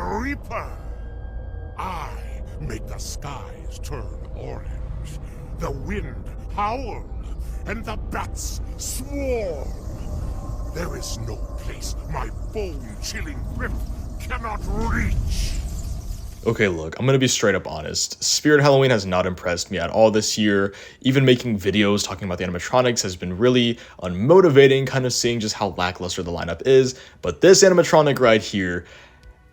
Reaper. I make the skies turn orange, the wind howl, and the bats swarm. There is no place my bone-chilling grip cannot reach. Okay, look, I'm gonna be straight up honest. Spirit Halloween has not impressed me at all this year. Even making videos talking about the animatronics has been really unmotivating, kind of seeing just how lackluster the lineup is. But this animatronic right here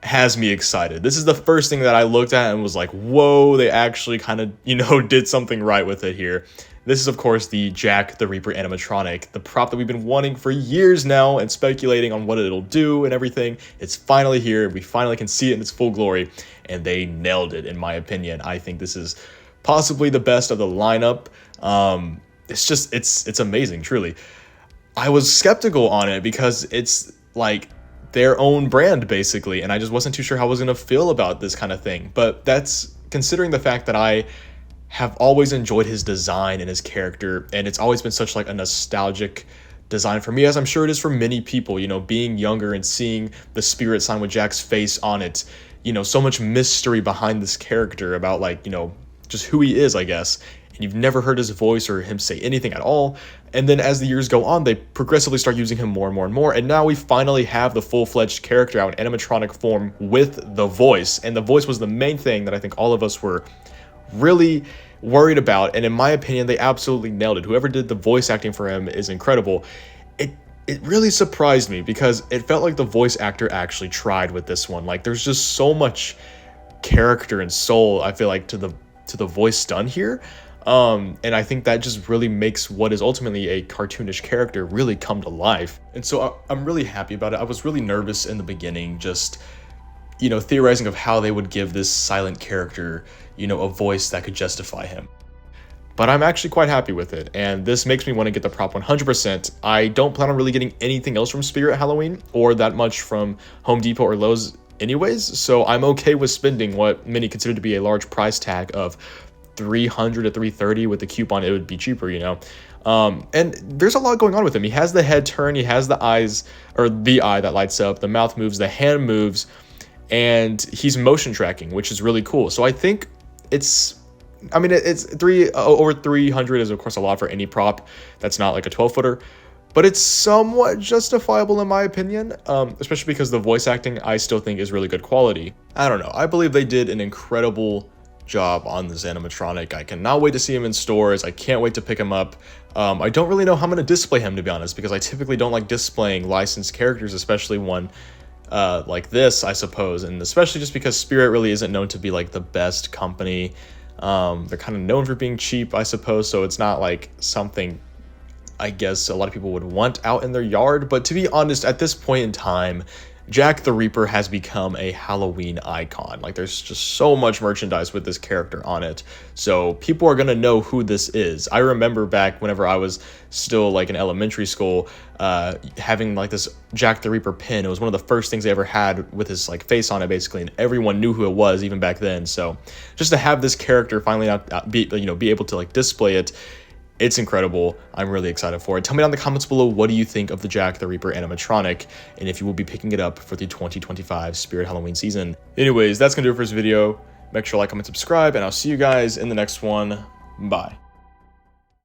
has me excited. This is the first thing that I looked at and was like, whoa, they actually kind of, did something right with it here. This is, of course, the Jack the Reaper animatronic, the prop that we've been wanting for years now and speculating on what it'll do and everything. It's finally here. We finally can see it in its full glory, and they nailed it, in my opinion. I think this is possibly the best of the lineup. It's amazing, truly. I was skeptical on it because it's like their own brand, basically, and I just wasn't too sure how I was going to feel about this kind of thing. But that's considering the fact that I have always enjoyed his design and his character, and it's always been such like a nostalgic design for me, as I'm sure it is for many people, being younger and seeing the spirit sign with Jack's face on it, so much mystery behind this character about just who he is, I guess. And you've never heard his voice or him say anything at all. And then as the years go on, they progressively start using him more and more and more. And now we finally have the full-fledged character out in animatronic form with the voice. And the voice was the main thing that I think all of us were really worried about. And in my opinion, they absolutely nailed it. Whoever did the voice acting for him is incredible. It really surprised me because it felt like the voice actor actually tried with this one. Like, there's just so much character and soul, I feel like, to the voice done here. And I think that just really makes what is ultimately a cartoonish character really come to life. And so I'm really happy about it. I was really nervous in the beginning, just, theorizing of how they would give this silent character, a voice that could justify him. But I'm actually quite happy with it, and this makes me want to get the prop 100%. I don't plan on really getting anything else from Spirit Halloween, or that much from Home Depot or Lowe's anyways, so I'm okay with spending what many consider to be a large price tag of $300 to $330. With the coupon, it would be cheaper, and there's a lot going on with him. He has the head turn, he has the eyes, or the eye that lights up, the mouth moves, the hand moves, and he's motion tracking, which is really cool. So I think it's over 300 is of course a lot for any prop that's not like a 12-footer, but it's somewhat justifiable in my opinion, especially because the voice acting I still think is really good quality. I don't know, I believe they did an incredible job on this animatronic. I cannot wait to see him in stores. I can't wait to pick him up. I don't really know how I'm going to display him, to be honest, because I typically don't like displaying licensed characters, especially one like this, I suppose, and especially just because Spirit really isn't known to be like the best company. They're kind of known for being cheap, I suppose, so it's not like something I guess a lot of people would want out in their yard. But to be honest, at this point in time, Jack the Reaper has become a Halloween icon. Like, there's just so much merchandise with this character on it, so people are gonna know who this is. I remember back whenever I was still like in elementary school, having like this Jack the Reaper pin. It was one of the first things they ever had with his like face on it, basically, and everyone knew who it was even back then. So just to have this character finally be able to like display it, it's incredible. I'm really excited for it. Tell me down in the comments below, what do you think of the Jack the Reaper animatronic, and if you will be picking it up for the 2025 Spirit Halloween season. Anyways, that's gonna do it for this video. Make sure to like, comment, subscribe, and I'll see you guys in the next one. Bye.